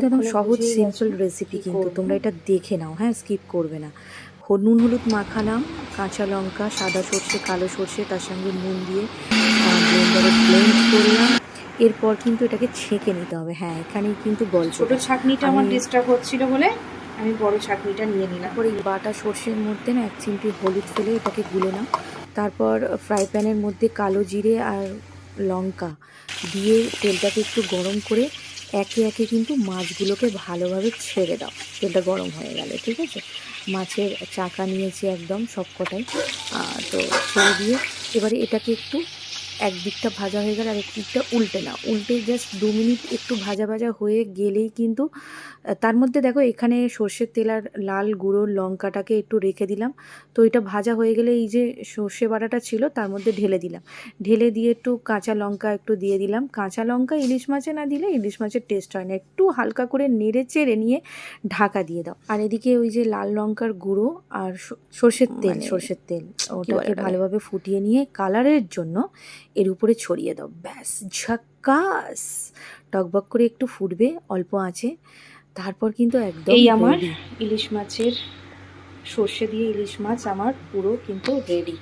একদম সহজ simple recipe, কিন্তু তোমরা এটা দেখে নাও, হ্যাঁ, স্কিপ করবে না। নুন হলুদ মাখালাম, কাঁচা লঙ্কা, সাদা সর্ষে, কালো সর্ষে, তার সঙ্গে নুন দিয়ে ব্লেন্ডারে ব্লেন্ড করলাম। এরপর কিন্তু এটাকে ছেঁকে নিতে হবে। হ্যাঁ, এখানেই কিন্তু গল্প। ছোট ছাঁকনিটা আমার ডিস্টার্ব হচ্ছিল বলে আমি বড় ছাঁকনিটা নিয়ে নিলাম। তারপর এই বাটা সর্ষের মধ্যে না 1 চিমটি হলুদ ফেলে এটাকে গুলে নাও। তারপর ফ্রাই প্যানের মধ্যে কালো জিরে আর লঙ্কা দিয়ে তেলটাকে একটু গরম করে একে একে কিন্তু মাছগুলোকে ভালোভাবে ছেড়ে দাও। তেলটা গরম হয়ে গেলে, ঠিক আছে, মাছের চাকা নিয়েছি একদম সবকটাই। তো ছেড়ে দিয়ে এবারে এটাকে একটু একদিকটা ভাজা হয়ে গেলে আরেক দিকটা উল্টে নাও। উল্টে জাস্ট 2 মিনিট একটু ভাজা ভাজা হয়ে গেলেই কিন্তু তার মধ্যে দেখো এখানে সর্ষের তেল আর লাল গুঁড়ো লঙ্কাটাকে একটু রেখে দিলাম। তো এটা ভাজা হয়ে গেলে এই যে সর্ষে বাটাটা ছিল তার মধ্যে ঢেলে দিলাম। ঢেলে দিয়ে একটু কাঁচা লঙ্কা একটু দিয়ে দিলাম। কাঁচা লঙ্কা ইলিশ মাছে না দিলে ইলিশ মাছের টেস্ট হয় না। একটু হালকা করে নেড়ে চেড়ে নিয়ে ঢাকা দিয়ে দাও। আর এদিকে ওই যে লাল লঙ্কার গুঁড়ো আর সর্ষের তেল ওটাকে ভালোভাবে ফুটিয়ে নিয়ে কালারের জন্য এর উপরে ছড়িয়ে দাও। ব্যাস, ঝাক্কাস! টকবক করে একটু ফুটবে অল্প আঁচে। তারপর কিন্তু একদম এই আমার রেডি। ইলিশ মাছের সর্ষে দিয়ে ইলিশ মাছ আমার পুরো কিন্তু রেডি।